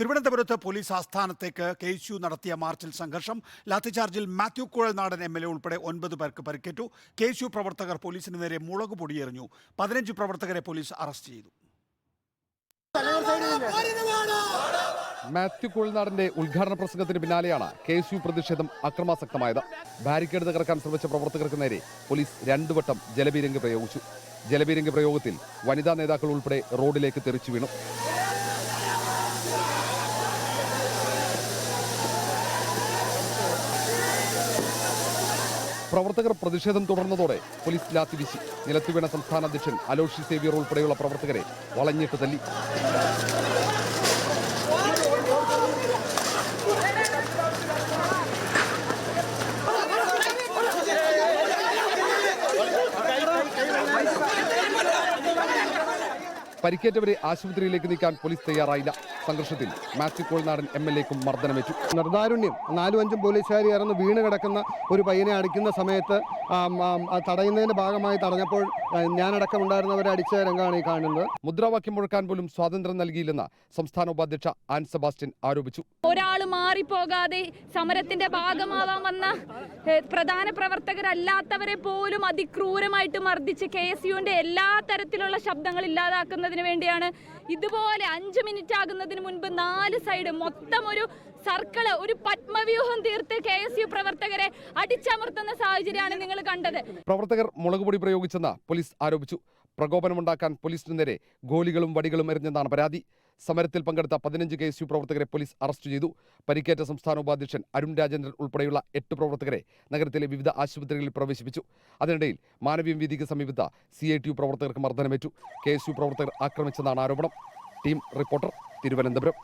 തിരുവനന്തപുരത്ത് police ആസ്ഥാനത്തേക്ക് KSU നടത്തിയ മാർച്ചിൽ സംഘർഷം. ലാത്തിചാർജിൽ മാത്യു കുഴൽനാടൻ MLA ഉൾപ്പെടെ 9 പേർക്ക് പരിക്കേറ്റു. KSU പ്രവർത്തകർ പോലീസിന് നേരെ മുളക് പൊടിയെറിഞ്ഞു. 15 പ്രവർത്തകരെ പോലീസ് അറസ്റ്റ് ചെയ്തു. മാത്യു കുഴൽനാടന്റെ ഉദ്ഘാടന പ്രസംഗത്തിന് പിന്നാലെയാണ് KSU പ്രതിഷേധം അക്രമാസക്തമായത്. ബാരിക്കേഡ് തകർക്കാൻ ശ്രമിച്ച പ്രവർത്തകർക്ക് നേരെ പോലീസ് 2 വട്ടം ജലപീരങ്കി പ്രയോഗിച്ചു. ജലപീരങ്കി പ്രയോഗത്തിൽ വനിതാ നേതാക്കൾ ഉൾപ്പെടെ റോഡിലേക്ക് തെറിച്ചു വീണു. പ്രവർത്തകർ പ്രതിഷേധം തുടർന്നതോടെ പോലീസ് ലാത്തി വീശി. നിലത്തു വീണ സംസ്ഥാന അധ്യക്ഷൻ അലോഷി സേവ്യർ ഉൾപ്പെടെയുള്ള പ്രവർത്തകരെ വളഞ്ഞിട്ട് തല്ലി. പരിക്കേറ്റവരെ ആശുപത്രിയിലേക്ക് നീക്കാൻ പോലീസ് തയ്യാറായില്ല. സംഘർഷത്തിൽ മാത്യു കുഴൽനാടൻ MLAക്കും മർദ്ദനമേറ്റു. നിർദാരുണ്യം 4-5 പോലീസുകാർ ഇറന്ന് വീണ് കിടക്കുന്ന ഒരു പയ്യനെ അടിക്കുന്ന സമയത്ത് തടയുന്നതിന്റെ ഭാഗമായി തടഞ്ഞപ്പോൾ ഞാനടക്കം ഉണ്ടായിരുന്നവരെ അടിച്ച രംഗമാണ് ഈ കാണുന്നത്. മുദ്രാവാക്യം മുഴക്കാൻ പോലും സ്വാതന്ത്ര്യം നൽകിയില്ലെന്ന് സംസ്ഥാന ഉപാധ്യക്ഷ ആൻ സെബാസ്റ്റ്യൻ ആരോപിച്ചു. ഒരാൾ മാറിപ്പോകാതെ സമരത്തിന്റെ ഭാഗമാവാൻ വന്ന പ്രധാന പ്രവർത്തകരല്ലാത്തവരെ പോലും അതിക്രൂരമായിട്ട് മർദ്ദിച്ച് KSUവിന്റെ എല്ലാ തരത്തിലുള്ള ശബ്ദങ്ങൾ ഇല്ലാതാക്കുന്നതിന് വേണ്ടിയാണ് ഇതുപോലെ 5 മിനിറ്റ് ആകുന്നതിന് മുൻപ് 4 സൈഡ് മൊത്തം ഒരു സർക്കിള്, ഒരു പത്മവ്യൂഹം തീർത്ത് KSU പ്രവർത്തകരെ അടിച്ചമർത്തുന്ന സാഹചര്യമാണ് നിങ്ങൾ കണ്ടത്. പ്രവർത്തകർ മുളകുപൊടി പ്രയോഗിച്ചെന്ന് പോലീസ് ആരോപിച്ചു. പ്രകോപനമുണ്ടാക്കാൻ പോലീസിന് നേരെ ഗോലികളും വടികളും എറിഞ്ഞെന്നാണ് പരാതി. സമരത്തിൽ പങ്കെടുത്ത 15 KSU പ്രവർത്തകരെ പോലീസ് അറസ്റ്റ് ചെയ്തു. പരിക്കേറ്റ സംസ്ഥാന ഉപാധ്യക്ഷൻ അരുൺ രാജേന്ദ്രൻ ഉൾപ്പെടെയുള്ള 8 പ്രവർത്തകരെ നഗരത്തിലെ വിവിധ ആശുപത്രികളിൽ പ്രവേശിപ്പിച്ചു. അതിനിടയിൽ മാനവീയം വീതിക്ക് സമീപത്ത് CITU പ്രവർത്തകർക്ക് മർദ്ദനമേറ്റു. KSU പ്രവർത്തകർ ആക്രമിച്ചെന്നാണ് ആരോപണം. Team reporter, Thiruvananthapuram.